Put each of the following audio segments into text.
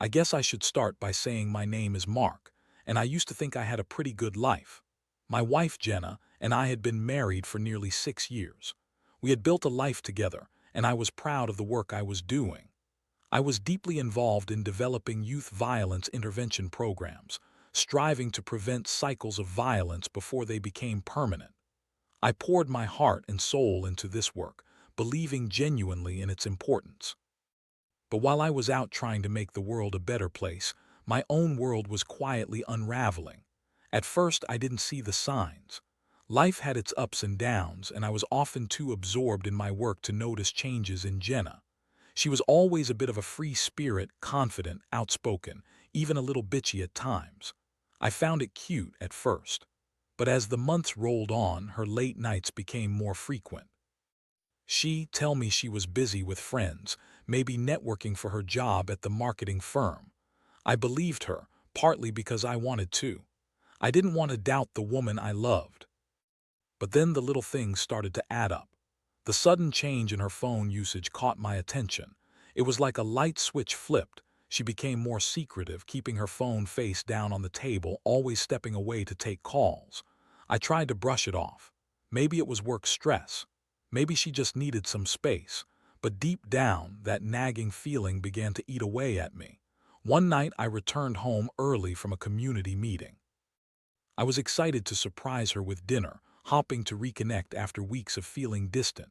I guess I should start by saying my name is Mark, and I used to think I had a pretty good life. My wife, Jenna, and I had been married for nearly 6 years. We had built a life together, and I was proud of the work I was doing. I was deeply involved in developing youth violence intervention programs, striving to prevent cycles of violence before they became permanent. I poured my heart and soul into this work, believing genuinely in its importance. But while I was out trying to make the world a better place, my own world was quietly unraveling. At first, I didn't see the signs. Life had its ups and downs, and I was often too absorbed in my work to notice changes in Jenna. She was always a bit of a free spirit, confident, outspoken, even a little bitchy at times. I found it cute at first. But as the months rolled on, her late nights became more frequent. She'd tell me she was busy with friends, maybe networking for her job at the marketing firm. I believed her, partly because I wanted to. I didn't want to doubt the woman I loved. But then the little things started to add up. The sudden change in her phone usage caught my attention. It was like a light switch flipped. She became more secretive, keeping her phone face down on the table, always stepping away to take calls. I tried to brush it off. Maybe it was work stress. Maybe she just needed some space. But deep down, that nagging feeling began to eat away at me. One night, I returned home early from a community meeting. I was excited to surprise her with dinner, hoping to reconnect after weeks of feeling distant.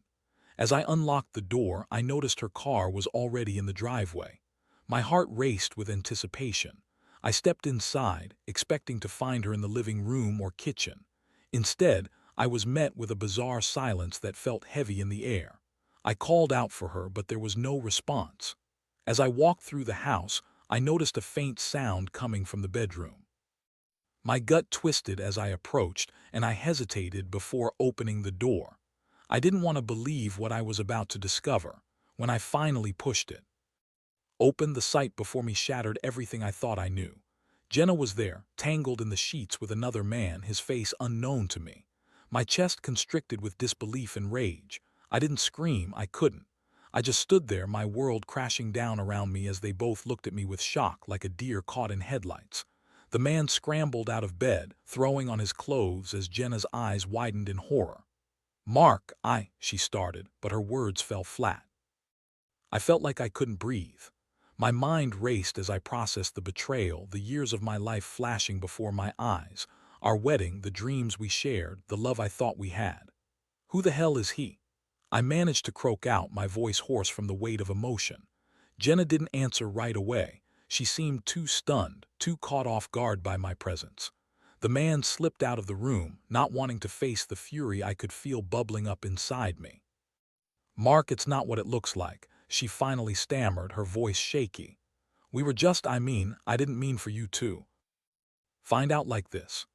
As I unlocked the door, I noticed her car was already in the driveway. My heart raced with anticipation. I stepped inside, expecting to find her in the living room or kitchen. Instead, I was met with a bizarre silence that felt heavy in the air. I called out for her, but there was no response. As I walked through the house, I noticed a faint sound coming from the bedroom. My gut twisted as I approached, and I hesitated before opening the door. I didn't want to believe what I was about to discover. When I finally pushed it open, the sight before me shattered everything I thought I knew. Jenna was there, tangled in the sheets with another man, his face unknown to me. My chest constricted with disbelief and rage. I didn't scream, I couldn't. I just stood there, my world crashing down around me as they both looked at me with shock like a deer caught in headlights. The man scrambled out of bed, throwing on his clothes as Jenna's eyes widened in horror. Mark, she started, but her words fell flat. I felt like I couldn't breathe. My mind raced as I processed the betrayal, the years of my life flashing before my eyes, our wedding, the dreams we shared, the love I thought we had. Who the hell is he? I managed to croak out, my voice hoarse from the weight of emotion. Jenna didn't answer right away. She seemed too stunned, too caught off guard by my presence. The man slipped out of the room, not wanting to face the fury I could feel bubbling up inside me. Mark, it's not what it looks like, she finally stammered, her voice shaky. We were just, I didn't mean for you to find out like this.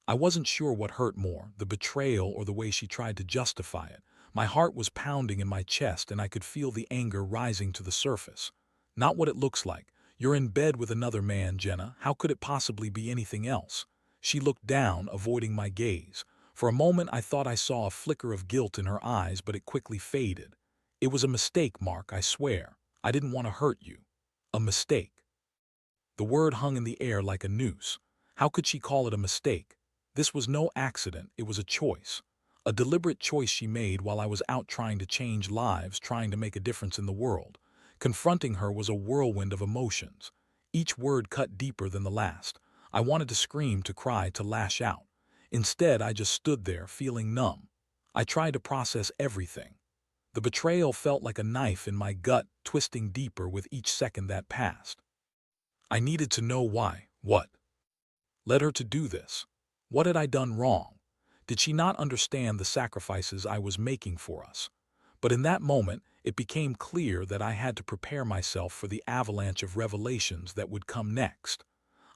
I wasn't sure what hurt more, the betrayal or the way she tried to justify it. My heart was pounding in my chest and I could feel the anger rising to the surface. Not what it looks like. You're in bed with another man, Jenna. How could it possibly be anything else? She looked down, avoiding my gaze. For a moment I thought I saw a flicker of guilt in her eyes, but it quickly faded. It was a mistake, Mark, I swear. I didn't want to hurt you. A mistake. The word hung in the air like a noose. How could she call it a mistake? This was no accident, it was a choice. A deliberate choice she made while I was out trying to change lives, trying to make a difference in the world. Confronting her was a whirlwind of emotions. Each word cut deeper than the last. I wanted to scream, to cry, to lash out. Instead, I just stood there, feeling numb. I tried to process everything. The betrayal felt like a knife in my gut, twisting deeper with each second that passed. I needed to know why, what led her to do this. What had I done wrong? Did she not understand the sacrifices I was making for us? But in that moment, it became clear that I had to prepare myself for the avalanche of revelations that would come next.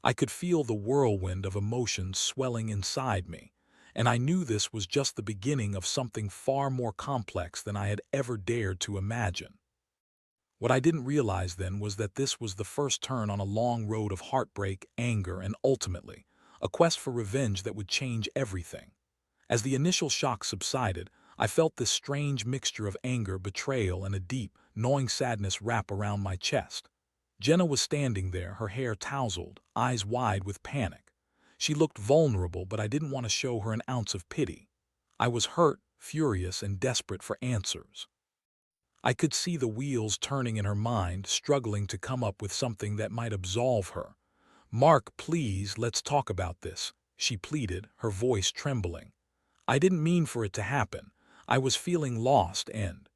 I could feel the whirlwind of emotions swelling inside me, and I knew this was just the beginning of something far more complex than I had ever dared to imagine. What I didn't realize then was that this was the first turn on a long road of heartbreak, anger, and ultimately, a quest for revenge that would change everything. As the initial shock subsided, I felt this strange mixture of anger, betrayal, and a deep, gnawing sadness wrap around my chest. Jenna was standing there, her hair tousled, eyes wide with panic. She looked vulnerable, but I didn't want to show her an ounce of pity. I was hurt, furious, and desperate for answers. I could see the wheels turning in her mind, struggling to come up with something that might absolve her. "Mark, please, let's talk about this," she pleaded, her voice trembling. "I didn't mean for it to happen. I was feeling lost and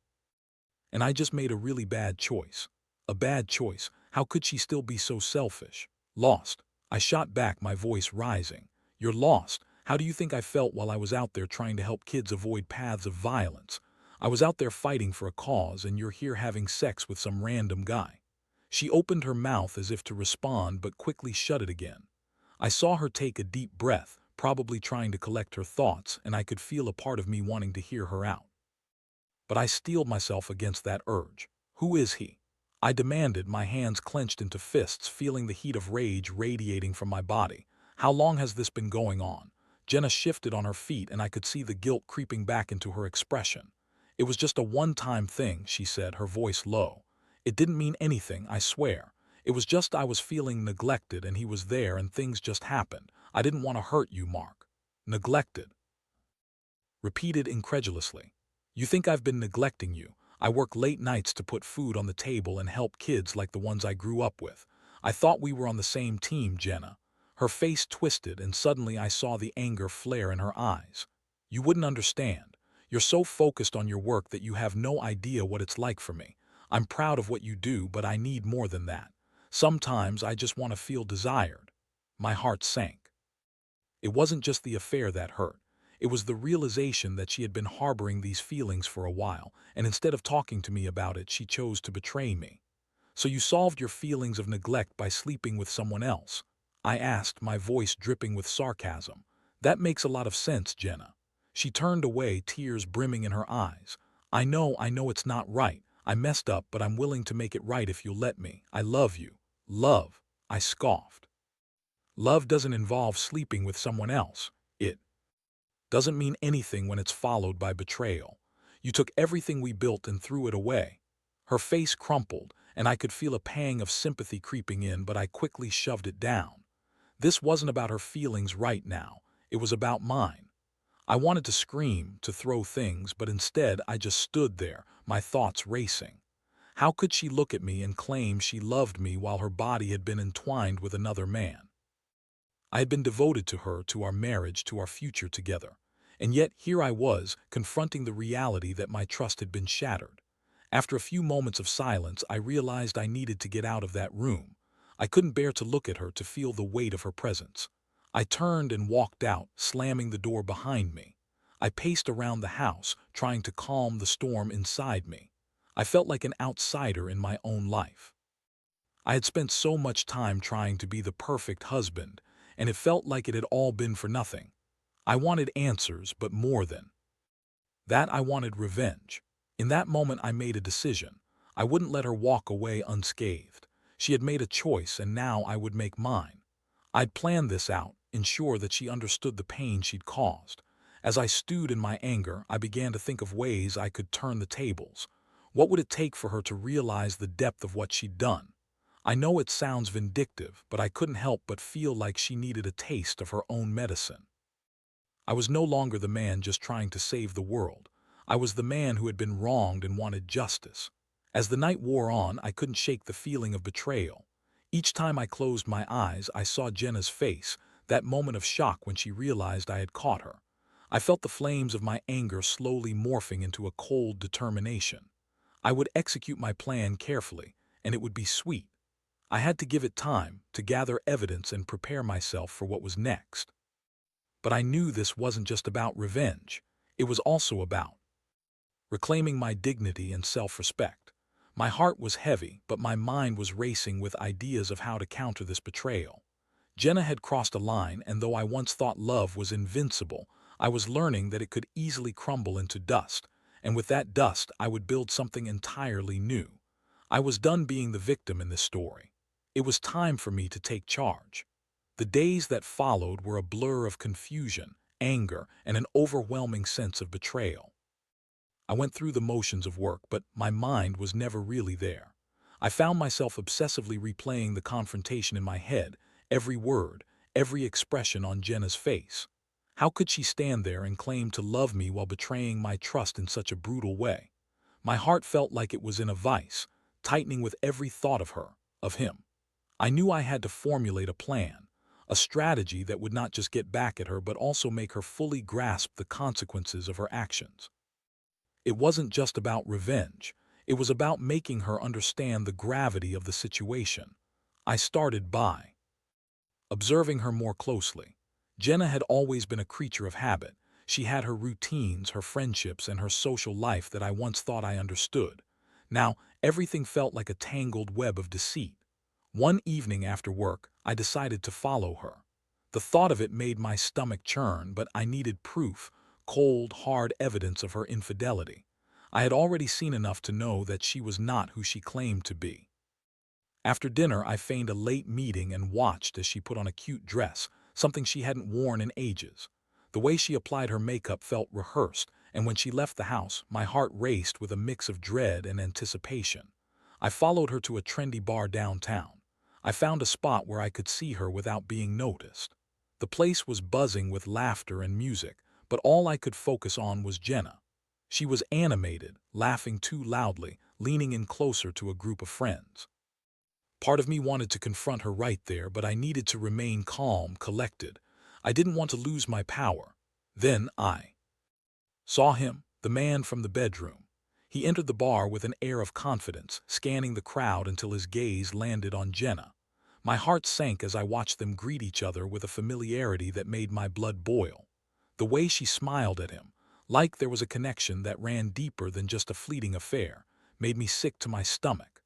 I just made a really bad choice." A bad choice? How could she still be so selfish? Lost? I shot back, my voice rising. "You're lost? How do you think I felt while I was out there trying to help kids avoid paths of violence? I was out there fighting for a cause, and you're here having sex with some random guy." She opened her mouth as if to respond, but quickly shut it again. I saw her take a deep breath, probably trying to collect her thoughts, and I could feel a part of me wanting to hear her out. But I steeled myself against that urge. "Who is he?" I demanded, my hands clenched into fists, feeling the heat of rage radiating from my body. "How long has this been going on?" Jenna shifted on her feet, and I could see the guilt creeping back into her expression. "It was just a one-time thing," she said, her voice low. "It didn't mean anything, I swear. It was just I was feeling neglected, and he was there, and things just happened. I didn't want to hurt you, Mark." "Neglected?" Repeated incredulously. "You think I've been neglecting you? I work late nights to put food on the table and help kids like the ones I grew up with. I thought we were on the same team, Jenna." Her face twisted, and suddenly I saw the anger flare in her eyes. "You wouldn't understand. You're so focused on your work that you have no idea what it's like for me. I'm proud of what you do, but I need more than that. Sometimes I just want to feel desired." My heart sank. It wasn't just the affair that hurt. It was the realization that she had been harboring these feelings for a while, and instead of talking to me about it, she chose to betray me. "So you solved your feelings of neglect by sleeping with someone else?" I asked, my voice dripping with sarcasm. "That makes a lot of sense, Jenna." She turned away, tears brimming in her eyes. I know it's not right. I messed up, but I'm willing to make it right if you'll let me. I love you." "Love?" I scoffed. "Love doesn't involve sleeping with someone else. It doesn't mean anything when it's followed by betrayal. You took everything we built and threw it away." Her face crumpled, and I could feel a pang of sympathy creeping in, but I quickly shoved it down. This wasn't about her feelings right now. It was about mine. I wanted to scream, to throw things, but instead I just stood there, my thoughts racing. How could she look at me and claim she loved me while her body had been entwined with another man? I had been devoted to her, to our marriage, to our future together. And yet here I was, confronting the reality that my trust had been shattered. After a few moments of silence, I realized I needed to get out of that room. I couldn't bear to look at her, to feel the weight of her presence. I turned and walked out, slamming the door behind me. I paced around the house, trying to calm the storm inside me. I felt like an outsider in my own life. I had spent so much time trying to be the perfect husband, and it felt like it had all been for nothing. I wanted answers, but more than that, I wanted revenge. In that moment, I made a decision. I wouldn't let her walk away unscathed. She had made a choice, and now I would make mine. I'd planned this out, ensure that she understood the pain she'd caused. As I stewed in my anger, I began to think of ways I could turn the tables. What would it take for her to realize the depth of what she'd done? I know it sounds vindictive, but I couldn't help but feel like she needed a taste of her own medicine. I was no longer the man just trying to save the world. I was the man who had been wronged and wanted justice. As the night wore on, I couldn't shake the feeling of betrayal. Each time I closed my eyes, I saw Jenna's face, that moment of shock when she realized I had caught her. I felt the flames of my anger slowly morphing into a cold determination. I would execute my plan carefully, and it would be sweet. I had to give it time to gather evidence and prepare myself for what was next. But I knew this wasn't just about revenge. It was also about reclaiming my dignity and self-respect. My heart was heavy, but my mind was racing with ideas of how to counter this betrayal. Jenna had crossed a line, and though I once thought love was invincible, I was learning that it could easily crumble into dust, and with that dust I would build something entirely new. I was done being the victim in this story. It was time for me to take charge. The days that followed were a blur of confusion, anger, and an overwhelming sense of betrayal. I went through the motions of work, but my mind was never really there. I found myself obsessively replaying the confrontation in my head, every word, every expression on Jenna's face. How could she stand there and claim to love me while betraying my trust in such a brutal way? My heart felt like it was in a vice, tightening with every thought of her, of him. I knew I had to formulate a plan, a strategy that would not just get back at her but also make her fully grasp the consequences of her actions. It wasn't just about revenge. It was about making her understand the gravity of the situation. I started by observing her more closely. Jenna had always been a creature of habit. She had her routines, her friendships, and her social life that I once thought I understood. Now, everything felt like a tangled web of deceit. One evening after work, I decided to follow her. The thought of it made my stomach churn, but I needed proof, cold, hard evidence of her infidelity. I had already seen enough to know that she was not who she claimed to be. After dinner, I feigned a late meeting and watched as she put on a cute dress, something she hadn't worn in ages. The way she applied her makeup felt rehearsed, and when she left the house, my heart raced with a mix of dread and anticipation. I followed her to a trendy bar downtown. I found a spot where I could see her without being noticed. The place was buzzing with laughter and music, but all I could focus on was Jenna. She was animated, laughing too loudly, leaning in closer to a group of friends. Part of me wanted to confront her right there, but I needed to remain calm, collected. I didn't want to lose my power. Then I saw him, the man from the bedroom. He entered the bar with an air of confidence, scanning the crowd until his gaze landed on Jenna. My heart sank as I watched them greet each other with a familiarity that made my blood boil. The way she smiled at him, like there was a connection that ran deeper than just a fleeting affair, made me sick to my stomach.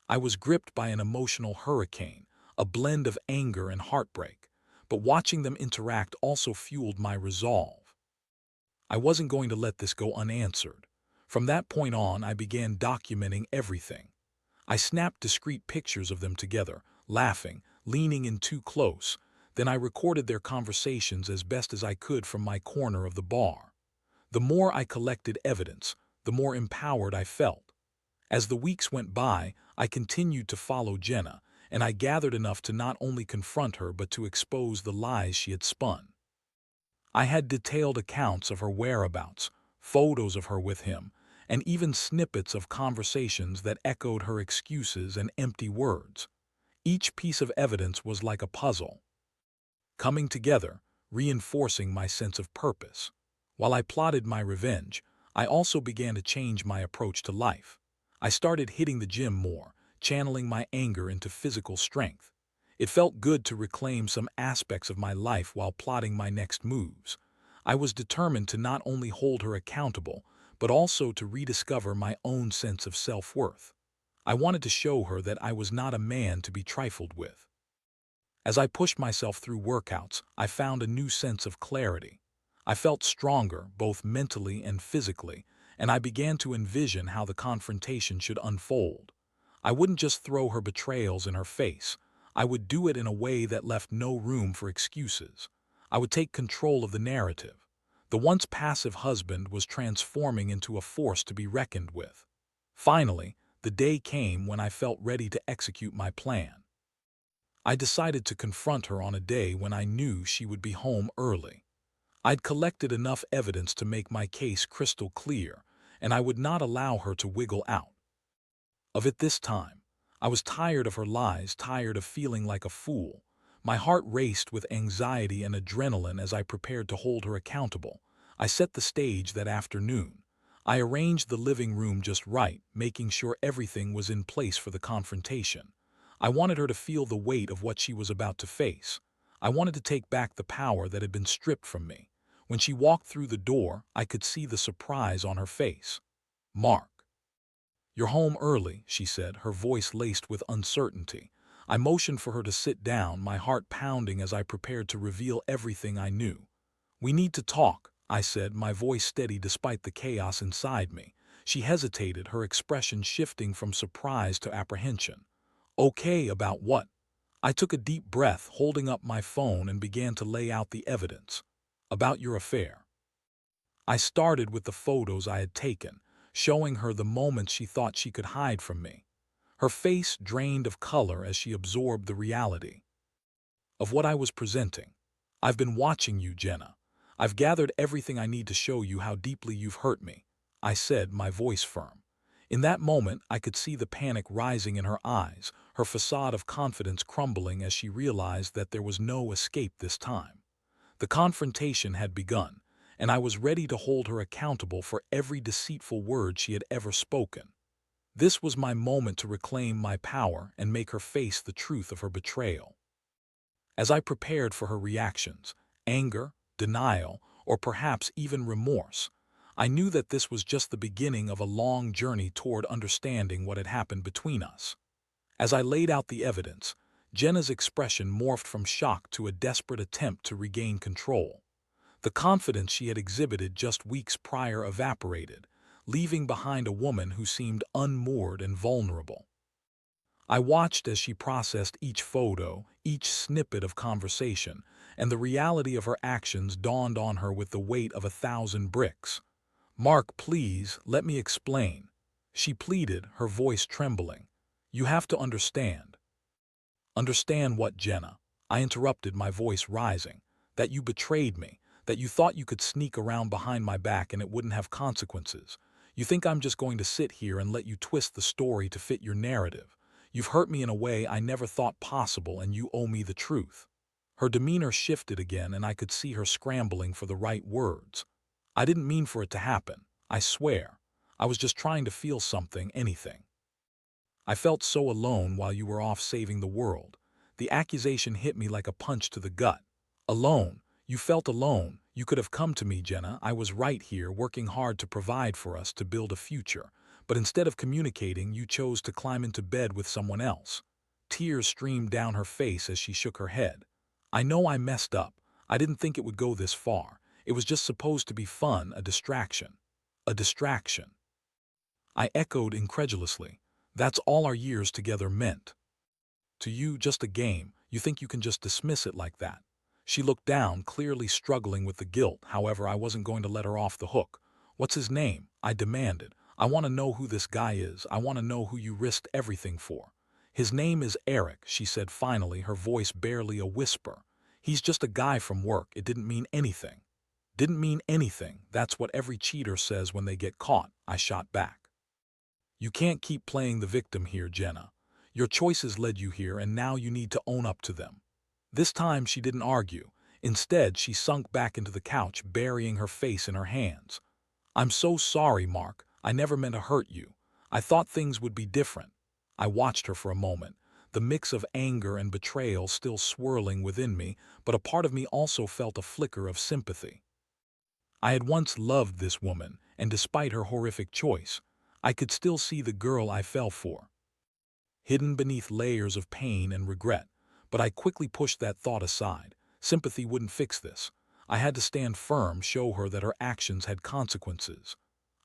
I was gripped by an emotional hurricane, a blend of anger and heartbreak, but watching them interact also fueled my resolve. I wasn't going to let this go unanswered. From that point on, I began documenting everything. I snapped discreet pictures of them together, laughing, leaning in too close. Then I recorded their conversations as best as I could from my corner of the bar. The more I collected evidence, the more empowered I felt. As the weeks went by, I continued to follow Jenna, and I gathered enough to not only confront her but to expose the lies she had spun. I had detailed accounts of her whereabouts, photos of her with him, and even snippets of conversations that echoed her excuses and empty words. Each piece of evidence was like a puzzle, coming together, reinforcing my sense of purpose. While I plotted my revenge, I also began to change my approach to life. I started hitting the gym more, channeling my anger into physical strength. It felt good to reclaim some aspects of my life while plotting my next moves. I was determined to not only hold her accountable, but also to rediscover my own sense of self-worth. I wanted to show her that I was not a man to be trifled with. As I pushed myself through workouts, I found a new sense of clarity. I felt stronger, both mentally and physically, and I began to envision how the confrontation should unfold. I wouldn't just throw her betrayals in her face. I would do it in a way that left no room for excuses. I would take control of the narrative. The once passive husband was transforming into a force to be reckoned with. Finally, the day came when I felt ready to execute my plan. I decided to confront her on a day when I knew she would be home early. I'd collected enough evidence to make my case crystal clear, and I would not allow her to wiggle out of it this time. I was tired of her lies, tired of feeling like a fool. My heart raced with anxiety and adrenaline as I prepared to hold her accountable. I set the stage that afternoon. I arranged the living room just right, making sure everything was in place for the confrontation. I wanted her to feel the weight of what she was about to face. I wanted to take back the power that had been stripped from me. When she walked through the door, I could see the surprise on her face. "Mark, you're home early," she said, her voice laced with uncertainty. I motioned for her to sit down, my heart pounding as I prepared to reveal everything I knew. "We need to talk," I said, my voice steady despite the chaos inside me. She hesitated, her expression shifting from surprise to apprehension. "Okay, about what?" I took a deep breath, holding up my phone, and began to lay out the evidence. "About your affair." I started with the photos I had taken, showing her the moments she thought she could hide from me. Her face drained of color as she absorbed the reality of what I was presenting. I've been watching you, Jenna. I've gathered everything I need to show you how deeply you've hurt me, I said, my voice firm. In that moment, I could see the panic rising in her eyes, her facade of confidence crumbling as she realized that there was no escape this time. The confrontation had begun, and I was ready to hold her accountable for every deceitful word she had ever spoken. This was my moment to reclaim my power and make her face the truth of her betrayal. As I prepared for her reactions, anger, denial, or perhaps even remorse, I knew that this was just the beginning of a long journey toward understanding what had happened between us. As I laid out the evidence, Jenna's expression morphed from shock to a desperate attempt to regain control. The confidence she had exhibited just weeks prior evaporated, leaving behind a woman who seemed unmoored and vulnerable. I watched as she processed each photo, each snippet of conversation, and the reality of her actions dawned on her with the weight of 1,000 bricks. "Mark, please, let me explain," she pleaded, her voice trembling. "You have to understand." "Understand what, Jenna?" I interrupted, my voice rising. "That you betrayed me, that you thought you could sneak around behind my back and it wouldn't have consequences. You think I'm just going to sit here and let you twist the story to fit your narrative. You've hurt me in a way I never thought possible, and you owe me the truth." Her demeanor shifted again, and I could see her scrambling for the right words. "I didn't mean for it to happen, I swear. I was just trying to feel something, anything. I felt so alone while you were off saving the world." The accusation hit me like a punch to the gut. "Alone? You felt alone? You could have come to me, Jenna. I was right here, working hard to provide for us, to build a future. But instead of communicating, you chose to climb into bed with someone else." Tears streamed down her face as she shook her head. "I know I messed up. I didn't think it would go this far. It was just supposed to be fun, a distraction." "A distraction?" I echoed incredulously. "That's all our years together meant. To you, just a game. You think you can just dismiss it like that." She looked down, clearly struggling with the guilt. However, I wasn't going to let her off the hook. "What's his name?" I demanded. "I want to know who this guy is. I want to know who you risked everything for." "His name is Eric," she said finally, her voice barely a whisper. "He's just a guy from work. It didn't mean anything." "Didn't mean anything? That's what every cheater says when they get caught," I shot back. "You can't keep playing the victim here, Jenna. Your choices led you here, and now you need to own up to them." This time she didn't argue. Instead, she sunk back into the couch, burying her face in her hands. "I'm so sorry, Mark. I never meant to hurt you. I thought things would be different." I watched her for a moment, the mix of anger and betrayal still swirling within me, but a part of me also felt a flicker of sympathy. I had once loved this woman, and despite her horrific choice, I could still see the girl I fell for, hidden beneath layers of pain and regret. But I quickly pushed that thought aside. Sympathy wouldn't fix this. I had to stand firm, show her that her actions had consequences.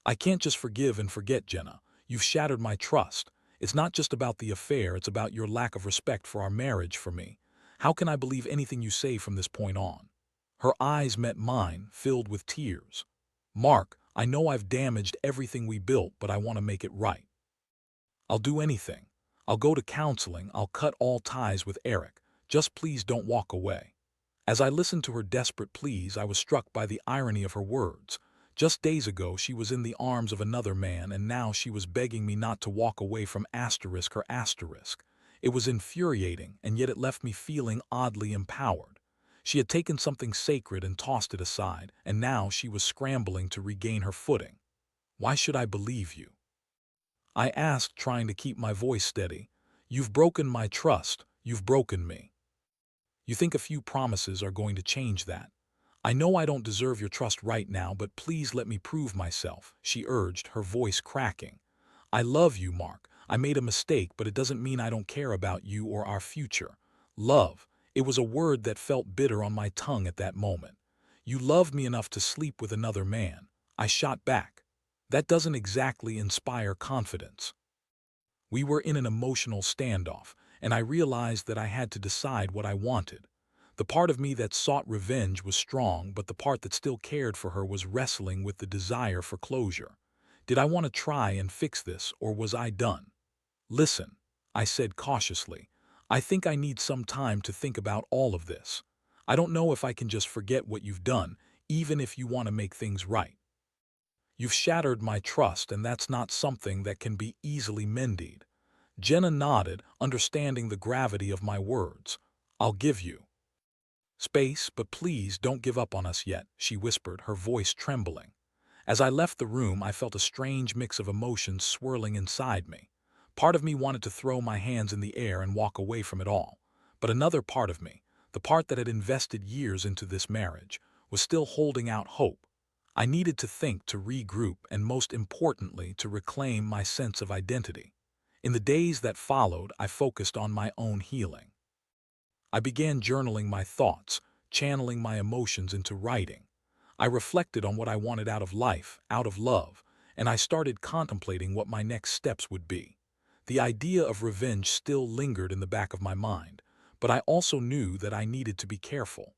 "I can't just forgive and forget, Jenna. You've shattered my trust. It's not just about the affair, it's about your lack of respect for our marriage, for me. How can I believe anything you say from this point on?" Her eyes met mine, filled with tears. "Mark, I know I've damaged everything we built, but I want to make it right. I'll do anything. I'll go to counseling, I'll cut all ties with Eric. Just please don't walk away." As I listened to her desperate pleas, I was struck by the irony of her words. Just days ago, she was in the arms of another man, and now she was begging me not to walk away from her asterisk. It was infuriating, and yet it left me feeling oddly empowered. She had taken something sacred and tossed it aside, and now she was scrambling to regain her footing. "Why should I believe you?" I asked, trying to keep my voice steady. "You've broken my trust. You've broken me. You think a few promises are going to change that. I know I don't deserve your trust right now, but please let me prove myself," she urged, her voice cracking. "I love you, Mark. I made a mistake, but it doesn't mean I don't care about you or our future." Love. It was a word that felt bitter on my tongue at that moment. "You loved me enough to sleep with another man," I shot back. "That doesn't exactly inspire confidence." We were in an emotional standoff, and I realized that I had to decide what I wanted. The part of me that sought revenge was strong, but the part that still cared for her was wrestling with the desire for closure. Did I want to try and fix this, or was I done? "Listen," I said cautiously. I think I need some time to think about all of this. I don't know if I can just forget what you've done, even if you want to make things right. You've shattered my trust, and that's not something that can be easily mended. Jenna nodded, understanding the gravity of my words. I'll give you space, but please don't give up on us yet, she whispered, her voice trembling. As I left the room, I felt a strange mix of emotions swirling inside me. Part of me wanted to throw my hands in the air and walk away from it all. But another part of me, the part that had invested years into this marriage, was still holding out hope. I needed to think, to regroup, and most importantly, to reclaim my sense of identity. In the days that followed, I focused on my own healing. I began journaling my thoughts, channeling my emotions into writing. I reflected on what I wanted out of life, out of love, and I started contemplating what my next steps would be. The idea of revenge still lingered in the back of my mind, but I also knew that I needed to be careful.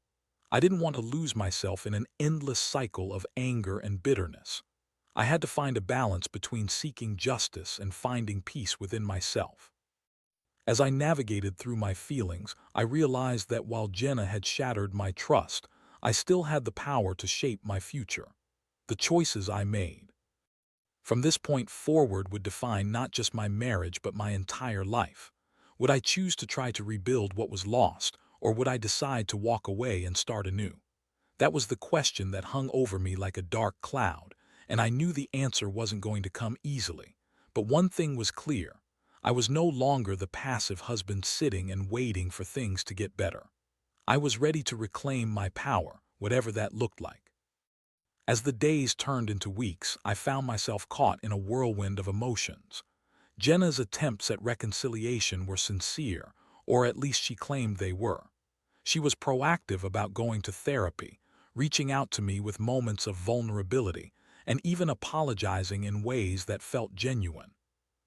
I didn't want to lose myself in an endless cycle of anger and bitterness. I had to find a balance between seeking justice and finding peace within myself. As I navigated through my feelings, I realized that while Jenna had shattered my trust, I still had the power to shape my future. The choices I made from this point forward would define not just my marriage but my entire life. Would I choose to try to rebuild what was lost, or would I decide to walk away and start anew? That was the question that hung over me like a dark cloud, and I knew the answer wasn't going to come easily. But one thing was clear. I was no longer the passive husband sitting and waiting for things to get better. I was ready to reclaim my power, whatever that looked like. As the days turned into weeks, I found myself caught in a whirlwind of emotions. Jenna's attempts at reconciliation were sincere, or at least she claimed they were. She was proactive about going to therapy, reaching out to me with moments of vulnerability, and even apologizing in ways that felt genuine.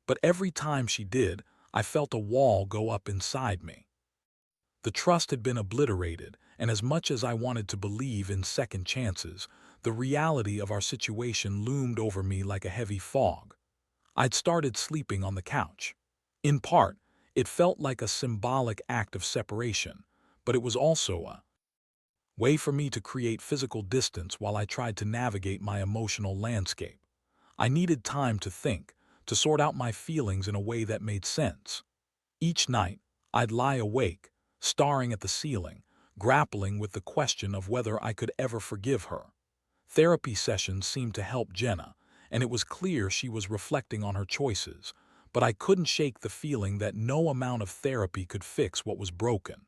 But every time she did, I felt a wall go up inside me. The trust had been obliterated, and as much as I wanted to believe in second chances, the reality of our situation loomed over me like a heavy fog. I'd started sleeping on the couch. In part, it felt like a symbolic act of separation, but it was also a way for me to create physical distance while I tried to navigate my emotional landscape. I needed time to think, to sort out my feelings in a way that made sense. Each night, I'd lie awake, staring at the ceiling, grappling with the question of whether I could ever forgive her. Therapy sessions seemed to help Jenna, and it was clear she was reflecting on her choices, but I couldn't shake the feeling that no amount of therapy could fix what was broken.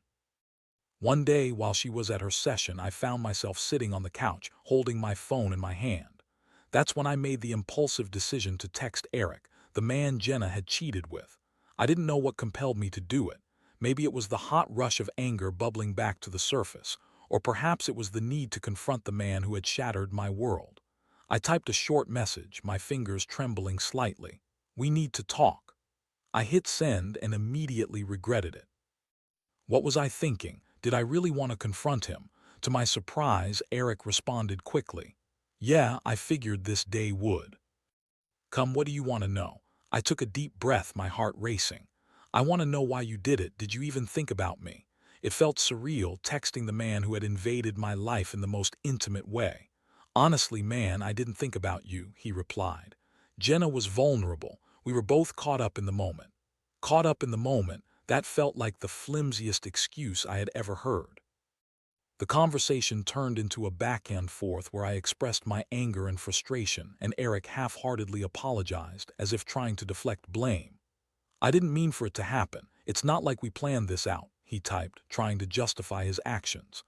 One day, while she was at her session, I found myself sitting on the couch, holding my phone in my hand. That's when I made the impulsive decision to text Eric, the man Jenna had cheated with. I didn't know what compelled me to do it. Maybe it was the hot rush of anger bubbling back to the surface, or perhaps it was the need to confront the man who had shattered my world. I typed a short message, my fingers trembling slightly. "We need to talk." I hit send and immediately regretted it. What was I thinking? Did I really want to confront him? To my surprise, Eric responded quickly. "Yeah, I figured this day would come. What do you want to know?" I took a deep breath, my heart racing. "I want to know why you did it. Did you even think about me?" It felt surreal, texting the man who had invaded my life in the most intimate way. "Honestly, man, I didn't think about you," he replied. Jenna was vulnerable. We were both caught up in the moment. Caught up in the moment, that felt like the flimsiest excuse I had ever heard. The conversation turned into a back and forth where I expressed my anger and frustration, and Eric half-heartedly apologized, as if trying to deflect blame. "I didn't mean for it to happen. It's not like we planned this out," he typed, trying to justify his actions.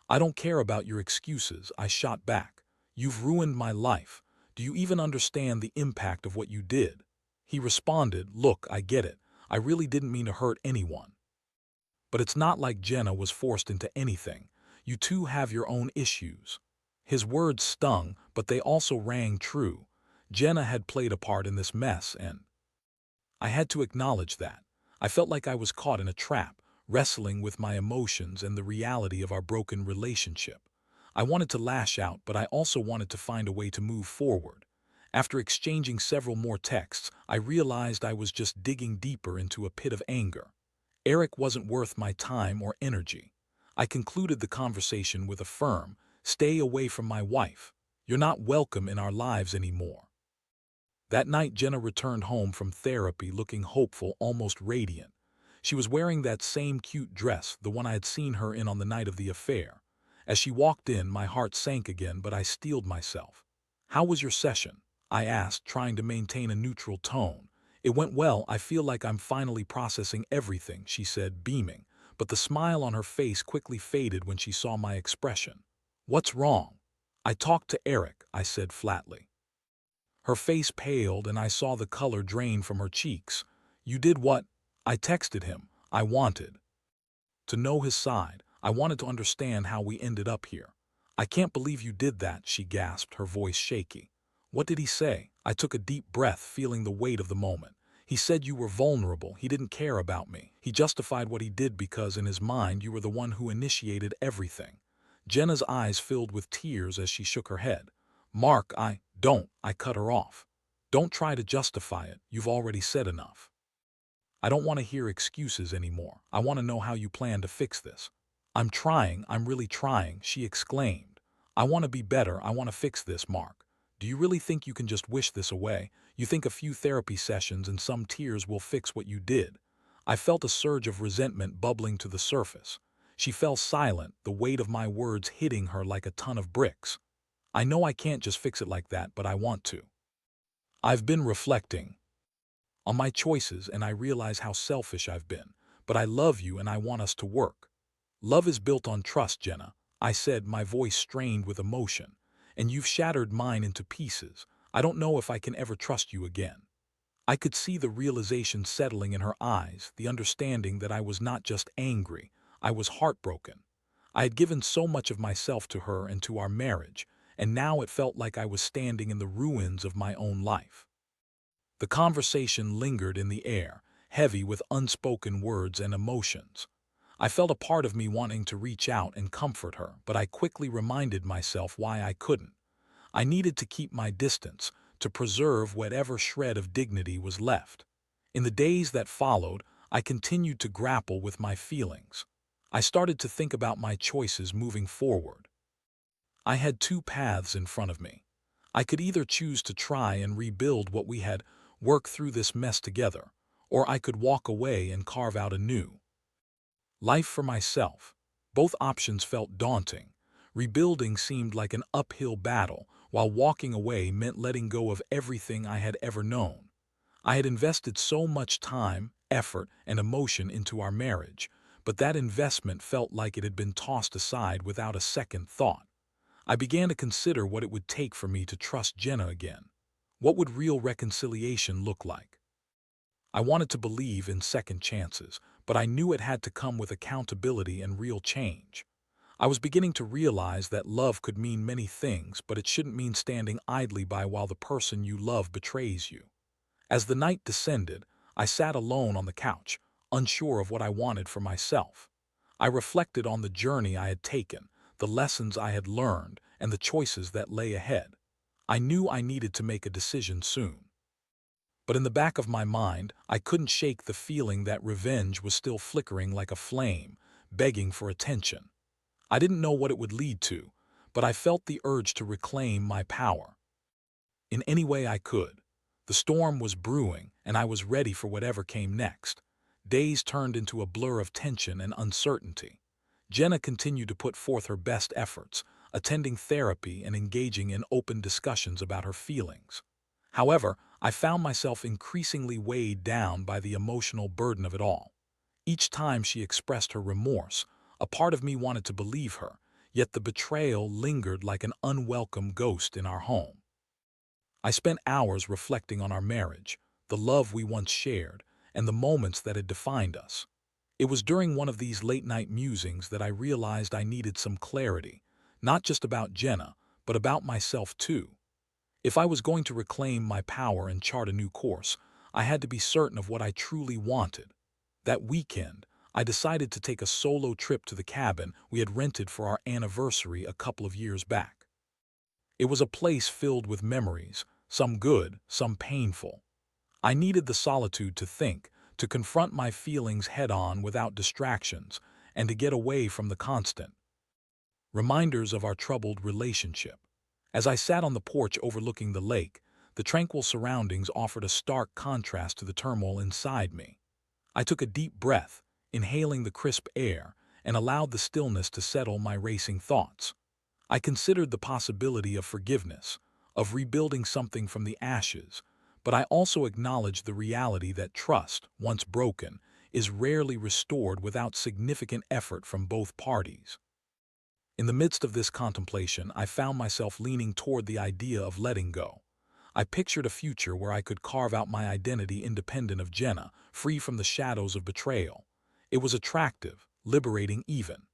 "I don't care about your excuses," I shot back. "You've ruined my life. Do you even understand the impact of what you did?" He responded, "Look, I get it. I really didn't mean to hurt anyone. But it's not like Jenna was forced into anything. You two have your own issues." His words stung, but they also rang true. Jenna had played a part in this mess, and I had to acknowledge that. I felt like I was caught in a trap, wrestling with my emotions and the reality of our broken relationship. I wanted to lash out, but I also wanted to find a way to move forward. After exchanging several more texts, I realized I was just digging deeper into a pit of anger. Eric wasn't worth my time or energy. I concluded the conversation with a firm, "Stay away from my wife. You're not welcome in our lives anymore." That night, Jenna returned home from therapy looking hopeful, almost radiant. She was wearing that same cute dress, the one I had seen her in on the night of the affair. As she walked in, my heart sank again, but I steeled myself. "How was your session?" I asked, trying to maintain a neutral tone. "It went well. I feel like I'm finally processing everything," she said, beaming, but the smile on her face quickly faded when she saw my expression. "What's wrong?" "I talked to Eric," I said flatly. Her face paled and I saw the color drain from her cheeks. "You did what?" "I texted him. I wanted to know his side. I wanted to understand how we ended up here." "I can't believe you did that," she gasped, her voice shaky. "What did he say?" I took a deep breath, feeling the weight of the moment. "He said you were vulnerable. He didn't care about me. He justified what he did because, in his mind, you were the one who initiated everything." Jenna's eyes filled with tears as she shook her head. "Mark, I cut her off. "Don't try to justify it. You've already said enough. I don't want to hear excuses anymore. I want to know how you plan to fix this." "I'm trying. I'm really trying," she exclaimed. "I want to be better. I want to fix this, Mark. Do you really think you can just wish this away? You think a few therapy sessions and some tears will fix what you did?" I felt a surge of resentment bubbling to the surface. She fell silent, the weight of my words hitting her like a ton of bricks. "I know I can't just fix it like that, but I want to. I've been reflecting on my choices and I realize how selfish I've been. But I love you and I want us to work." "Love is built on trust, Jenna," I said, my voice strained with emotion. "And you've shattered mine into pieces. I don't know if I can ever trust you again." I could see the realization settling in her eyes, the understanding that I was not just angry, I was heartbroken. I had given so much of myself to her and to our marriage, and now it felt like I was standing in the ruins of my own life. The conversation lingered in the air, heavy with unspoken words and emotions. I felt a part of me wanting to reach out and comfort her, but I quickly reminded myself why I couldn't. I needed to keep my distance, to preserve whatever shred of dignity was left. In the days that followed, I continued to grapple with my feelings. I started to think about my choices moving forward. I had two paths in front of me. I could either choose to try and rebuild what we had, work through this mess together, or I could walk away and carve out a new life for myself. Both options felt daunting. Rebuilding seemed like an uphill battle, while walking away meant letting go of everything I had ever known. I had invested so much time, effort, and emotion into our marriage, but that investment felt like it had been tossed aside without a second thought. I began to consider what it would take for me to trust Jenna again. What would real reconciliation look like? I wanted to believe in second chances, but I knew it had to come with accountability and real change. I was beginning to realize that love could mean many things, but it shouldn't mean standing idly by while the person you love betrays you. As the night descended, I sat alone on the couch, unsure of what I wanted for myself. I reflected on the journey I had taken, the lessons I had learned, and the choices that lay ahead. I knew I needed to make a decision soon. But in the back of my mind, I couldn't shake the feeling that revenge was still flickering like a flame, begging for attention. I didn't know what it would lead to, but I felt the urge to reclaim my power in any way I could. The storm was brewing, and I was ready for whatever came next. Days turned into a blur of tension and uncertainty. Jenna continued to put forth her best efforts, attending therapy and engaging in open discussions about her feelings. However, I found myself increasingly weighed down by the emotional burden of it all. Each time she expressed her remorse, a part of me wanted to believe her, yet the betrayal lingered like an unwelcome ghost in our home. I spent hours reflecting on our marriage, the love we once shared, and the moments that had defined us. It was during one of these late-night musings that I realized I needed some clarity, not just about Jenna, but about myself too. If I was going to reclaim my power and chart a new course, I had to be certain of what I truly wanted. That weekend, I decided to take a solo trip to the cabin we had rented for our anniversary a couple of years back. It was a place filled with memories, some good, some painful. I needed the solitude to think, to confront my feelings head-on without distractions, and to get away from the constant reminders of our troubled relationship. As I sat on the porch overlooking the lake, the tranquil surroundings offered a stark contrast to the turmoil inside me. I took a deep breath, inhaling the crisp air, and allowed the stillness to settle my racing thoughts. I considered the possibility of forgiveness, of rebuilding something from the ashes, but I also acknowledged the reality that trust, once broken, is rarely restored without significant effort from both parties. In the midst of this contemplation, I found myself leaning toward the idea of letting go. I pictured a future where I could carve out my identity independent of Jenna, free from the shadows of betrayal. It was attractive, liberating even.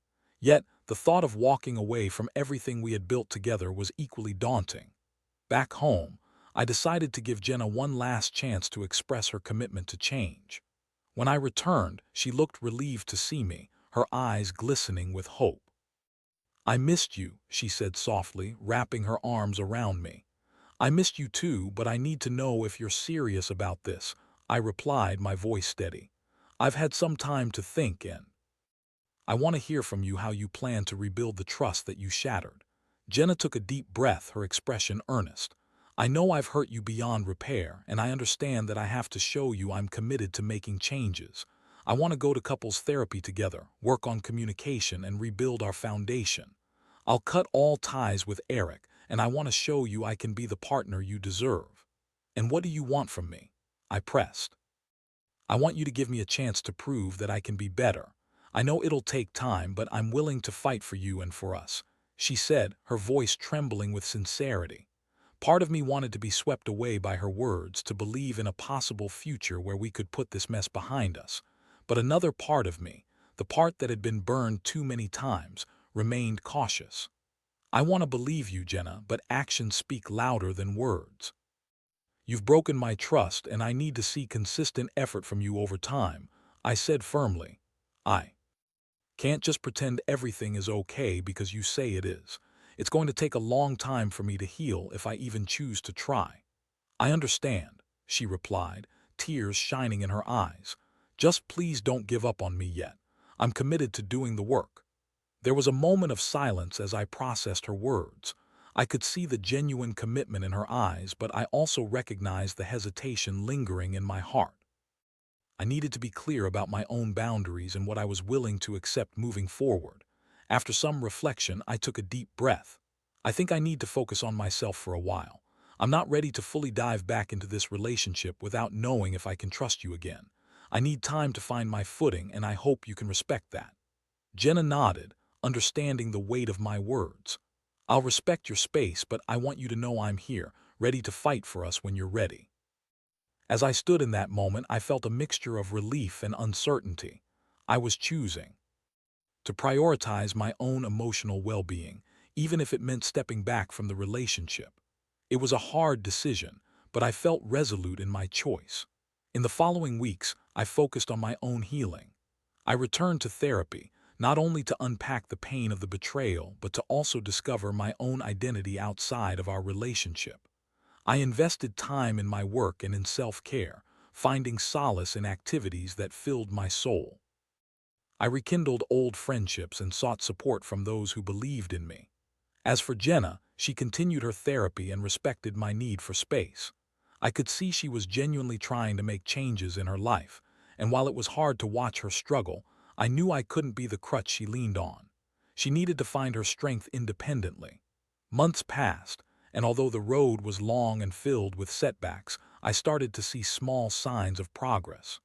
Yet, the thought of walking away from everything we had built together was equally daunting. Back home, I decided to give Jenna one last chance to express her commitment to change. When I returned, she looked relieved to see me, her eyes glistening with hope. "I missed you," she said softly, wrapping her arms around me. "I missed you too, but I need to know if you're serious about this," I replied, my voice steady. "I've had some time to think and I want to hear from you how you plan to rebuild the trust that you shattered." Jenna took a deep breath, her expression earnest. "I know I've hurt you beyond repair, and I understand that I have to show you I'm committed to making changes. I want to go to couples therapy together, work on communication, and rebuild our foundation. I'll cut all ties with Eric, and I want to show you I can be the partner you deserve." "And what do you want from me?" I pressed. "I want you to give me a chance to prove that I can be better. I know it'll take time, but I'm willing to fight for you and for us," she said, her voice trembling with sincerity. Part of me wanted to be swept away by her words, to believe in a possible future where we could put this mess behind us. But another part of me, the part that had been burned too many times, remained cautious. "I want to believe you, Jenna, but actions speak louder than words. You've broken my trust, and I need to see consistent effort from you over time," I said firmly. "I can't just pretend everything is okay because you say it is. It's going to take a long time for me to heal if I even choose to try." "I understand," she replied, tears shining in her eyes. "Just please don't give up on me yet. I'm committed to doing the work." There was a moment of silence as I processed her words. I could see the genuine commitment in her eyes, but I also recognized the hesitation lingering in my heart. I needed to be clear about my own boundaries and what I was willing to accept moving forward. After some reflection, I took a deep breath. "I think I need to focus on myself for a while. I'm not ready to fully dive back into this relationship without knowing if I can trust you again. I need time to find my footing, and I hope you can respect that." Jenna nodded, understanding the weight of my words. "I'll respect your space, but I want you to know I'm here, ready to fight for us when you're ready." As I stood in that moment, I felt a mixture of relief and uncertainty. I was choosing to prioritize my own emotional well-being, even if it meant stepping back from the relationship. It was a hard decision, but I felt resolute in my choice. In the following weeks, I focused on my own healing. I returned to therapy, not only to unpack the pain of the betrayal, but to also discover my own identity outside of our relationship. I invested time in my work and in self-care, finding solace in activities that filled my soul. I rekindled old friendships and sought support from those who believed in me. As for Jenna, she continued her therapy and respected my need for space. I could see she was genuinely trying to make changes in her life, and while it was hard to watch her struggle, I knew I couldn't be the crutch she leaned on. She needed to find her strength independently. Months passed, and although the road was long and filled with setbacks, I started to see small signs of progress.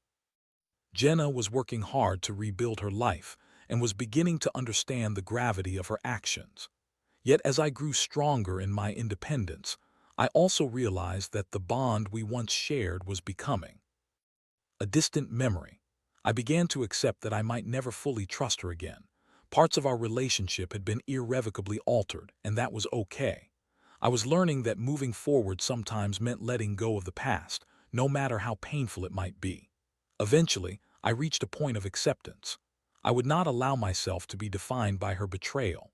Jenna was working hard to rebuild her life and was beginning to understand the gravity of her actions. Yet as I grew stronger in my independence, I also realized that the bond we once shared was becoming a distant memory. I began to accept that I might never fully trust her again. Parts of our relationship had been irrevocably altered, and that was okay. I was learning that moving forward sometimes meant letting go of the past, no matter how painful it might be. Eventually, I reached a point of acceptance. I would not allow myself to be defined by her betrayal.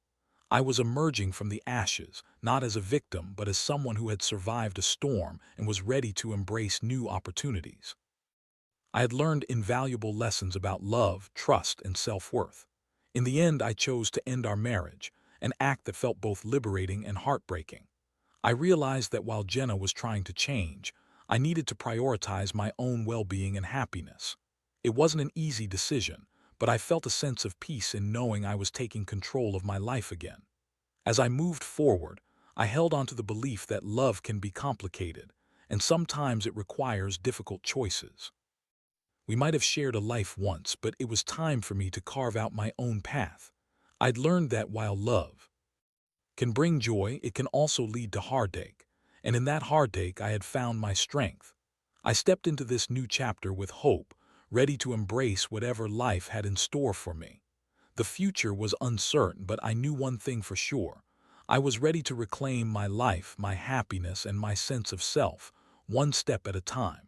I was emerging from the ashes, not as a victim, but as someone who had survived a storm and was ready to embrace new opportunities. I had learned invaluable lessons about love, trust, and self-worth. In the end, I chose to end our marriage, an act that felt both liberating and heartbreaking. I realized that while Jenna was trying to change, I needed to prioritize my own well-being and happiness. It wasn't an easy decision, but I felt a sense of peace in knowing I was taking control of my life again. As I moved forward, I held on to the belief that love can be complicated, and sometimes it requires difficult choices. We might have shared a life once, but it was time for me to carve out my own path. I'd learned that while love can bring joy, it can also lead to heartache, and in that heartache I had found my strength. I stepped into this new chapter with hope, ready to embrace whatever life had in store for me. The future was uncertain, but I knew one thing for sure. I was ready to reclaim my life, my happiness, and my sense of self, one step at a time.